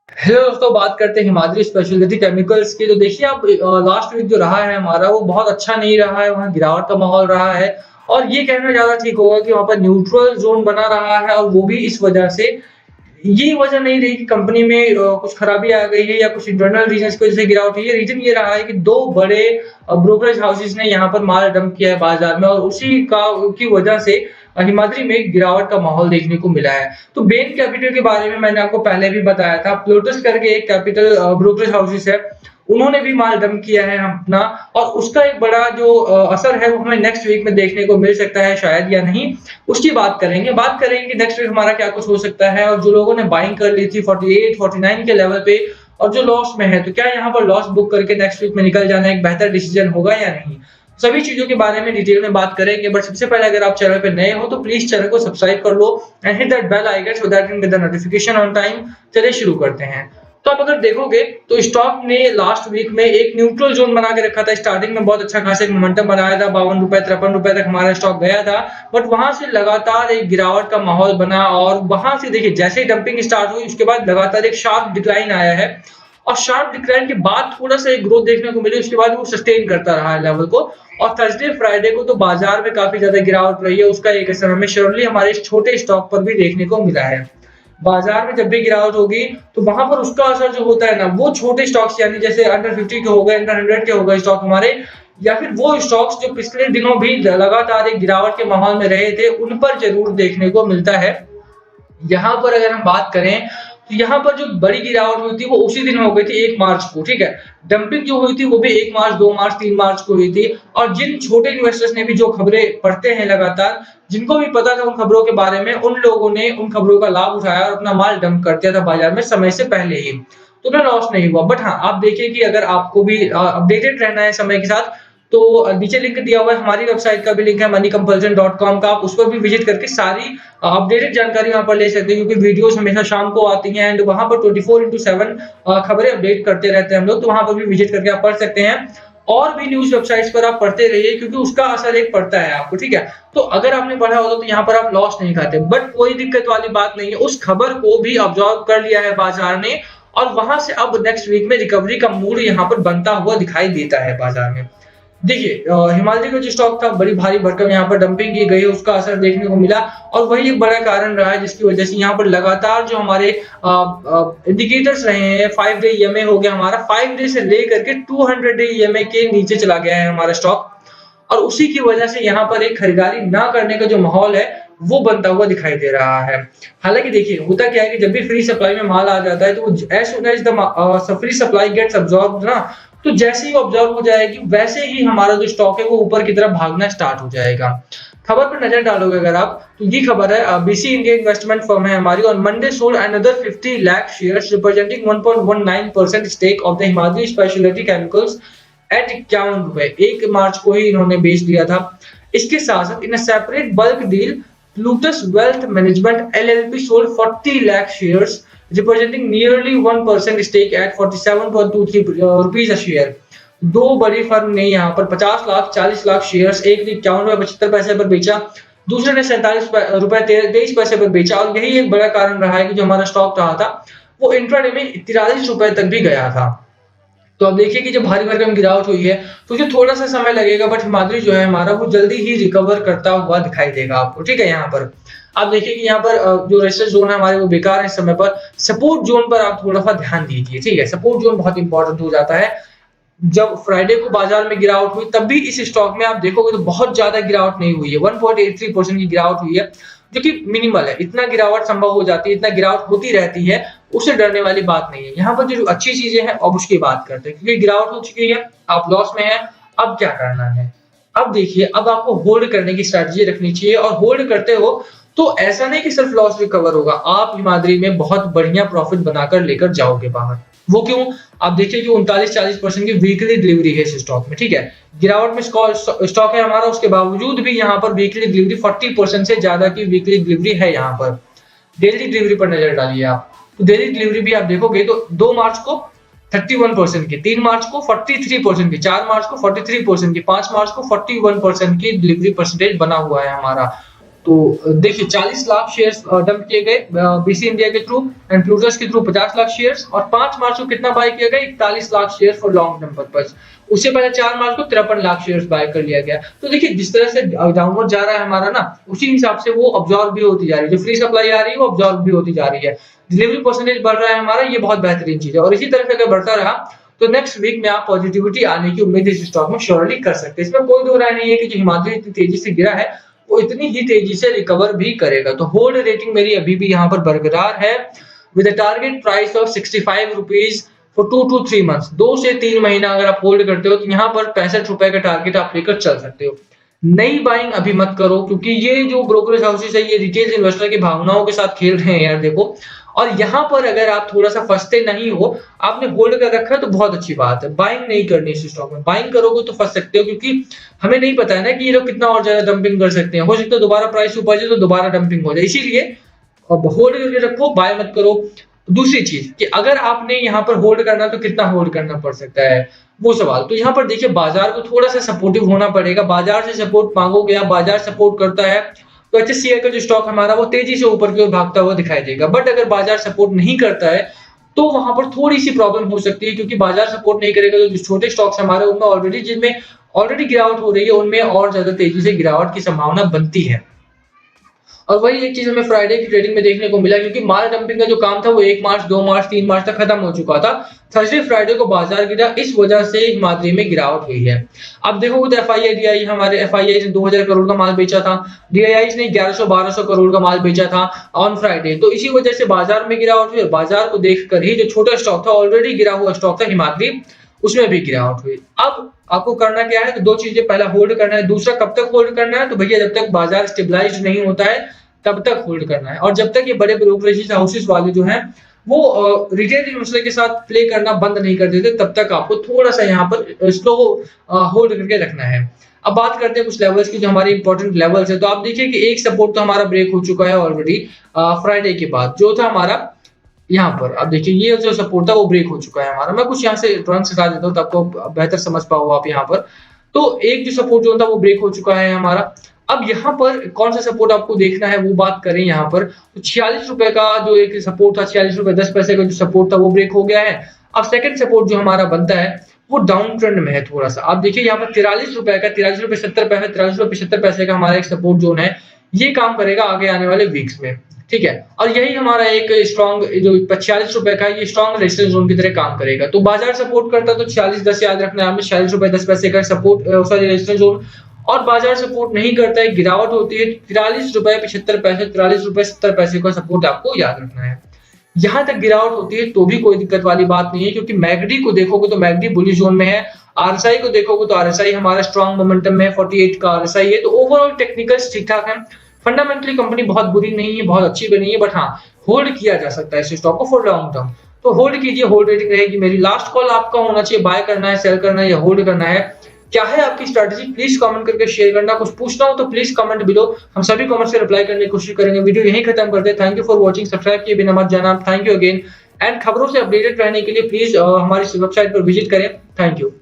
Hello दोस्तों, बात करते हैं हिमाद्री स्पेशलिटी केमिकल्स की। तो देखिए आप लास्ट वीक जो रहा है हमारा वो बहुत अच्छा नहीं रहा है, वहाँ गिरावट का माहौल रहा है। और ये कहना ज़्यादा ठीक होगा कि वहाँ पर न्यूट्रल ज़ोन बना रहा है और वो भी इस वजह से ये वजह नहीं रही कि कंपनी में कुछ खराबी आ गई है या कुछ इंटरनल रीजंस की वजह से गिरावट हुई है। रीजन ये रहा है कि 2 बड़े ब्रोकरेज हाउसेस ने यहाँ पर माल डंप किया है बाजार में और उसी का की वजह से हिमाद्री में गिरावट का माहौल देखने को मिला है। तो बेन कैपिटल के बारे में मैंने आपको पहले भी बताया था। प्लोटस करके एक कैपिटल ब्रोकरेज हाउसेस है, उन्होंने भी माल डंप किया है अपना और उसका एक बड़ा जो असर है वो हमें नेक्स्ट वीक में देखने को मिल सकता है शायद या नहीं, उसकी बात करेंगे नेक्स्ट वीक हमारा क्या कुछ हो सकता है। और जो लोगों ने बाइंग कर ली थी 48 49 के लेवल पे और जो लॉस में है, तो क्या यहाँ पर लॉस बुक करके नेक्स्ट वीक में निकल जाना एक बेहतर डिसीजन होगा या नहीं। सभी चीजों के बारे में डिटेल में बात करेंगे, बट सबसे पहले अगर आप चैनल पे नए हो तो प्लीज चैनल को सब्सक्राइब कर लो and hit that bell icon so that you get the notification on time. चलिए शुरू करते हैं। तो आप अगर देखोगे तो स्टॉक ने लास्ट वीक में एक न्यूट्रल जोन बना के रखा था। स्टार्टिंग में बहुत अच्छा खासा एक मोमेंटम बनाया था, 52 रुपए 53 रुपए तक हमारा स्टॉक गया था। बट वहां से लगातार एक गिरावट का माहौल बना और वहां से देखिए जैसे ही डंपिंग स्टार्ट हुई उसके बाद लगातार एक शार्प डिक्लाइन आया है और शार्प डिक्लाइन के बाद थोड़ा सा एक ग्रोथ देखने को मिली, उसके बाद वो सस्टेन करता रहा है लेवल को। और थर्सडे फ्राइडे को तो बाजार में काफी ज्यादा गिरावट रही है, उसका एक असर हमें श्योरली हमारे इस छोटे स्टॉक पर भी देखने को मिला है। बाजार में जब भी गिरावट होगी तो वहां पर उसका असर जो होता है ना, वो छोटे स्टॉक्स यानी जैसे अंडर 50 के हो गए, अंडर 100 के हो गए स्टॉक हमारे, या फिर वो स्टॉक्स जो पिछले दिनों भी लगातार एक गिरावट के माहौल में रहे थे, उन पर जरूर देखने को मिलता है। यहाँ पर अगर हम बात करें तो यहाँ पर जो बड़ी गिरावट हुई थी वो उसी दिन हो गई थी 1 मार्च को, ठीक है। डंपिंग जो हुई थी वो भी 1 मार्च 2 मार्च 3 मार्च को हुई थी। और जिन छोटे इन्वेस्टर्स ने भी जो खबरें पढ़ते हैं लगातार, जिनको भी पता था उन खबरों के बारे में, उन लोगों ने उन खबरों का लाभ उठाया और अपना माल डंप कर दिया था बाजार में समय से पहले ही, तो उन्हें लॉस नहीं हुआ। बट हाँ, आप देखिए कि अगर आपको भी अपडेटेड रहना है समय के साथ तो नीचे लिंक दिया हुआ है, हमारी वेबसाइट का भी लिंक है moneycompulsion.com का, आप उस पर भी विजिट करके सारी अपडेटेड जानकारी वहां पर ले सकते हैं, क्योंकि वीडियोस हमेशा शाम को आती हैं एंड वहां पर 24/7 खबरें अपडेट करते रहते हैं हम लोग, तो वहां पर भी विजिट करके आप पढ़ सकते हैं। और भी न्यूज वेबसाइट्स पर आप पढ़ते रहिए क्योंकि उसका असर एक पड़ता है आपको, ठीक है। तो अगर आपने पढ़ा होगा तो यहाँ पर आप लॉस नहीं खाते, बट कोई दिक्कत वाली बात नहीं है, उस खबर को भी ऑब्जर्व कर लिया है बाजार ने और वहां से अब नेक्स्ट वीक में रिकवरी का मूड यहाँ पर बनता हुआ दिखाई देता है बाजार में। देखिए हिमालय का जो स्टॉक था बड़ी भारी भरकम यहाँ पर डंपिंग की गई, उसका असर देखने को मिला और वही एक बड़ा कारण रहा है जिसकी वजह से यहाँ पर लगातार जो हमारे इंडिकेटर्स रहे हैं, 5 डे ईएमए हो गया हमारा, 5 डे से लेकर के 200 डे ईएमए के नीचे चला गया है हमारा स्टॉक। और उसी की वजह से यहाँ पर एक खरीदारी ना करने का जो माहौल है वो बनता हुआ दिखाई दे रहा है। हालांकि देखिए होता क्या है कि जब भी फ्री सप्लाई में माल आ जाता है तो as soon as the free supply gets absorbed ना, तो जैसे ही ऑब्जर्व हो जाएगी वैसे ही हमारा जो स्टॉक है वो ऊपर की तरफ भागना स्टार्ट हो जाएगा। खबर पर नजर डालोगे अगर आप तो ये खबर है बीसी इंडिया इन्वेस्टमेंट फर्म है हमारी, और Monday sold another 50 lakh shares representing 1.19% stake of the Himadri speciality chemicals at 51 रुपए। 1 मार्च को ही इन्होंने बेच दिया था। इसके साथ साथ in separate bulk deal Plutus wealth management LLP sold 40 lakh shares representing nearly 1% stake at 47.23 rupees a share. दो बड़ी फर्म ने यहाँ पर 50 लाख 40 लाख शेयर्स, एक ने 51 रुपए 75 पैसे पर बेचा, दूसरे ने 47 रुपए 23 पैसे पर बेचा। और यही एक बड़ा कारण रहा है कि जो हमारा स्टॉक रहा था वो इंट्राडे में 43 रुपए तक भी गया था। तो अब देखिए कि जब भारी भरकम गिरावट हुई है तो जो थोड़ा सा समय लगेगा, बट हिमाद्री जो है हमारा वो जल्दी ही रिकवर करता हुआ दिखाई देगा आपको, ठीक है। यहाँ पर आप देखिए कि यहाँ पर जो रेजिस्टेंस जोन है हमारे वो बेकार है इस समय पर, सपोर्ट जोन पर आप थोड़ा सा ध्यान दीजिए, ठीक है। सपोर्ट जोन बहुत इंपॉर्टेंट हो जाता है। जब फ्राइडे को बाजार में गिरावट हुई तब भी इस स्टॉक में आप देखोगे तो बहुत ज्यादा गिरावट नहीं हुई है, 1.83% की गिरावट हुई है जो कि मिनिमल है। इतना गिरावट संभव हो जाती है, इतना गिरावट होती रहती है, उससे डरने वाली बात नहीं है। यहाँ पर जो अच्छी चीजें हैं अब उसकी बात करते हैं, क्योंकि गिरावट हो चुकी है, आप लॉस में है, अब क्या करना है। अब देखिए अब आपको होल्ड करने की स्ट्रेटजी रखनी चाहिए, और होल्ड करते हो तो ऐसा नहीं कि सिर्फ लॉस रिकवर होगा, आप हिमाद्री में बहुत बढ़िया प्रॉफिट बनाकर लेकर जाओगे बाहर। वो क्यों? आप देखिए कि 39-40% की वीकली डिलीवरी है इस स्टॉक में, ठीक है। गिरावट में स्टॉक है हमारा, उसके बावजूद भी यहाँ पर वीकली डिलीवरी 40% से ज्यादा की वीकली डिलीवरी है। यहाँ पर डेली डिलीवरी पर नजर डालिए आप, तो डेली डिलीवरी भी आप देखोगे तो 2 मार्च को 31% की, 3 मार्च को 43% की, 4 मार्च को 43% की, 5 मार्च को 41% की डिलीवरी परसेंटेज बना हुआ है हमारा। तो देखिए 40 लाख शेयर्स डंप किए गए बीसी इंडिया के थ्रू एंड फ्यूचर्स के थ्रू 50 लाख शेयर्स, और 5 मार्च को कितना बाय किया गया 41 lakh shares for long term purpose. उससे पहले 4 मार्च को 53 लाख शेयर्स बाय कर लिया गया। तो देखिए जिस तरह से डाउनवर्ड जा रहा है हमारा ना, उसी हिसाब से वो अब्सॉर्ब भी होती जा रही है, जो फ्री सप्लाई आ रही है वो अब्सॉर्ब भी होती जा रही है, डिलीवरी परसेंटेज बढ़ रहा है हमारा, ये बहुत बेहतरीन चीज है। और इसी तरह से अगर बढ़ता रहा तो नेक्स्ट वीक में आप पॉजिटिविटी आने की उम्मीद इस स्टॉक में श्योरली कर सकते हैं। इसमें कोई दो राय नहीं है कि जो हिमाद्री इतनी तेजी से गिरा है वो इतनी ही तेजी से रिकवर भी करेगा। तो होल्ड रेटिंग मेरी अभी भी यहाँ पर बरकरार है with a target price of 65 rupees for 2 to 3 months. 2 से 3 महीना अगर आप होल्ड करते हो तो यहाँ पर 65 रुपए का टारगेट आप लेकर चल सकते हो। नई बाइंग अभी मत करो, क्योंकि ये जो ब्रोकरेज हाउसेस है ये रिटेल इन्वेस्टर की भावनाओं के साथ खेल रहे हैं यार देखो। और यहाँ पर अगर आप थोड़ा सा फंसते नहीं हो, आपने होल्ड कर रखा है तो बहुत अच्छी बात है, बाइंग नहीं करनी इस स्टॉक में। बाइंग करोगे तो फंस सकते हो, क्योंकि हमें नहीं पता है ना कि ये लोग कितना और ज्यादा डंपिंग कर सकते हैं। हो सकता है दोबारा प्राइस ऊपर जाए तो दोबारा डंपिंग हो जाए, इसीलिए अब होल्ड करके रखो, बाय मत करो। दूसरी चीज कि अगर आपने यहाँ पर होल्ड करना तो कितना होल्ड करना पड़ सकता है वो सवाल। तो यहाँ पर देखिए बाजार को थोड़ा सा सपोर्टिव होना पड़ेगा, बाजार से सपोर्ट मांगोगे आप, बाजार सपोर्ट करता है तो एचएससीआई का जो स्टॉक हमारा वो तेजी से ऊपर की ओर भागता हुआ दिखाई देगा। बट अगर बाजार सपोर्ट नहीं करता है तो वहां पर थोड़ी सी प्रॉब्लम हो सकती है, क्योंकि बाजार सपोर्ट नहीं करेगा तो जो छोटे स्टॉक्स हमारे उनमें ऑलरेडी जिनमें ऑलरेडी गिरावट हो रही है उनमें और ज्यादा तेजी से गिरावट की संभावना बनती है। और वही एक चीज हमें फ्राइडे की ट्रेडिंग में देखने को मिला, क्योंकि माल डंपिंग का जो काम था वो 1 मार्च 2 मार्च 3 मार्च तक खत्म हो चुका था। थर्सडे फ्राइडे को बाजार गिरा, इस वजह से हिमाद्री में गिरावट हुई है। अब देखो तो एफआईआई डीआई हमारे एफआईआई ने 2000 करोड़ का माल बेचा था, डीआईआई ने 1100-1200 करोड़ का माल बेचा था ऑन फ्राइडे। तो इसी वजह से बाजार में गिरावट हुई। बाजार को देखकर ही जो छोटा स्टॉक था ऑलरेडी गिरा हुआ स्टॉक था हिमाद्री, उसमें भी गिरावट हुई। अब आपको करना क्या है, तो दो चीजें, पहला होल्ड करना है, दूसरा कब तक होल्ड करना है, तो भैया जब तक बाजार स्टेबलाइज्ड नहीं होता है तब तक होल्ड करना है। और जब तक ये बड़े ब्रोकरेज हाउसेस वाले जो हैं वो रिटेल इन्वेस्टर के साथ प्ले करना बंद नहीं कर देते तब तक आपको थोड़ा सा यहाँ पर स्लो होल्ड करके रखना है। अब बात करते हैं कुछ लेवल्स की जो हमारे इंपॉर्टेंट लेवल्स है। तो आप देखिए कि एक सपोर्ट तो हमारा ब्रेक हो चुका है ऑलरेडी फ्राइडे के बाद, जो था हमारा यहाँ पर। अब देखिए ये जो सपोर्ट था वो ब्रेक हो चुका है हमारा। मैं कुछ यहाँ से तुरंत सिखा देता हूँ ताकि आपको बेहतर समझ पाओ आप यहाँ पर। तो एक जो सपोर्ट जो था वो ब्रेक हो चुका है हमारा। अब यहाँ पर कौन सा सपोर्ट आपको देखना है वो बात करें यहाँ पर, तो 46 रुपए का जो एक सपोर्ट था, 46 रुपए 10 पैसे का जो सपोर्ट था वो ब्रेक हो गया है। अब सेकंड सपोर्ट जो हमारा बनता है वो डाउन ट्रेंड में है थोड़ा सा। आप देखिए यहाँ पर 43 रुपए का 43 रुपए 70 पैसे 43 रुपए 75 पैसे का हमारा एक सपोर्ट जोन है, ये काम करेगा आगे आने वाले वीक्स में, ठीक है। और यही हमारा एक स्ट्रॉन्ग जो 46 रुपए का ये स्ट्रॉन्ग रेजिस्टेंस जोन की तरह काम करेगा। तो बाजार सपोर्ट करता तो 46.10 याद रखना है, 46 रुपए 10 पैसे का सपोर्ट सॉरी रेजिस्टेंस जोन। और बाजार सपोर्ट नहीं करता है, गिरावट होती है, 43 रुपए 75 पैसे 43 रुपए 70 पैसे का सपोर्ट आपको याद रखना है। यहां तक गिरावट होती है तो भी कोई दिक्कत वाली बात नहीं है, क्योंकि मैगडी को देखोगे तो मैगडी बुलिश जोन में है, आरएसआई को देखोगे तो आरएसआई हमारा स्ट्रॉन्ग मोमेंटम में 48 का आरएसआई है। तो ओवरऑल टेक्निकल्स ठीक ठाक है, फंडामेंटली कंपनी बहुत बुरी नहीं है, बहुत अच्छी भी नहीं है, बट हाँ होल्ड किया जा सकता है इस स्टॉक को फॉर लॉन्ग टर्म। तो होल्ड कीजिए, होल्ड रेटिंग रहेगी मेरी। लास्ट कॉल आपका होना चाहिए, बाय करना है, सेल करना है या होल्ड करना है, क्या है आपकी स्ट्रैटेजी, प्लीज कमेंट करके शेयर करना। कुछ पूछना हो तो प्लीज कमेंट बिलो, हम सभी कमेंट्स से रिप्लाई करने की कोशिश करेंगे। वीडियो यहीं खत्म करते हैं। Thank you for watching, subscribe किए बिना मत जाना। थैंक यू अगेन, एंड खबरों से अपडेटेड रहने के लिए प्लीज हमारी वेबसाइट पर विजिट करें। Thank you.